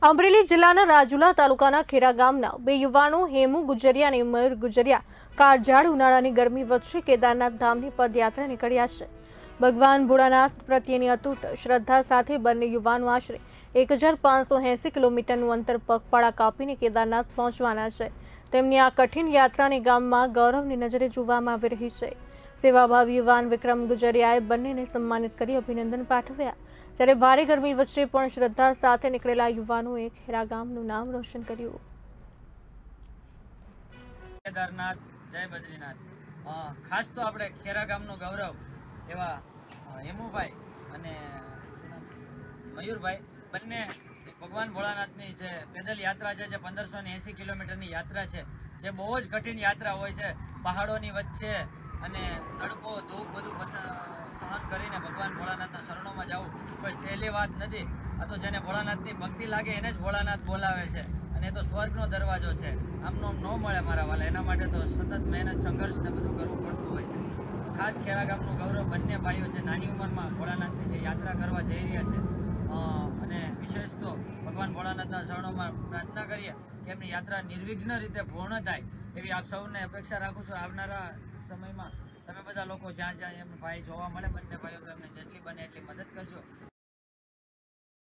અમરેલી જિલ્લાના રાજુલા તાલુકાના ખેરા ગામના બે યુવાનો હેમુ ગુજરિયા અને મયુર ગુજરિયા કાળઝાળ ઉનાળાની ગરમી વચ્ચે કેદારનાથ ધામની પદયાત્રા નીકળ્યા છે। ભગવાન ભોળાનાથ પ્રત્યેની અતૂટ શ્રદ્ધા સાથે બંને યુવાનો આશરે 1580 કિલોમીટરનું અંતર પગપાળા કાપીને કેદારનાથ પહોંચવાના છે। તેમની આ કઠિન યાત્રાને ગામમાં ગૌરવની નજરે જોવામાં આવી રહી છે। સેવાભાવી યુવાન વિક્રમ ગુજરિયાએ બંનેને સન્માનિત કરી અભિનંદન પાઠવ્યા, જ્યારે ભારે ગરમી વચ્ચે પણ શ્રદ્ધા સાથે નીકળેલા યુવાનોએ ખેરા ગામનું નામ રોશન કર્યું। કેદારનાથ જય બદ્રીનાથ। ખાસ તો આપણે ખેરા ગામનું ગૌરવ એવા હેમુભાઈ અને મયુરભાઈ બંને ભગવાન ભોળાનાથની જે પેદલ યાત્રા છે, જે 1580 કિલોમીટરની યાત્રા છે, જે બહુ જ કઠિન યાત્રા હોય છે, પહાડોની વચ્ચે અને તડકો ધૂપ બધું સહન કરીને ભગવાન ભોળાનાથના શરણોમાં જવું કોઈ સહેલી વાત નથી। આ તો જેને ભોળાનાથની ભક્તિ લાગે એને જ ભોળાનાથ બોલાવે છે, અને એ તો સ્વર્ગનો દરવાજો છે, આમનો ન મળે મારા વાલા। એના માટે તો સતત મહેનત સંઘર્ષ ને બધું કરવું પડતું હોય છે। ખાસ ખેરા ગામનું ગૌરવ બંને ભાઈઓ જે નાની ઉંમરમાં ભોળાનાથની જે યાત્રા કરવા જઈ રહ્યા છે, અને વિશેષ તો ભગવાન ભોળાનાથના શરણોમાં પ્રાર્થના કરીએ કે એમની યાત્રા નિર્વિઘ્ન રીતે પૂર્ણ થાય એવી આપ સૌને અપેક્ષા રાખું છું। આવનારા સમયમાં તમે બધા લોકો જ્યાં જ્યાં એમનો ભાઈ જોવા મળે, બંને ભાઈઓ તો એમને જેટલી બને એટલી મદદ કરજો।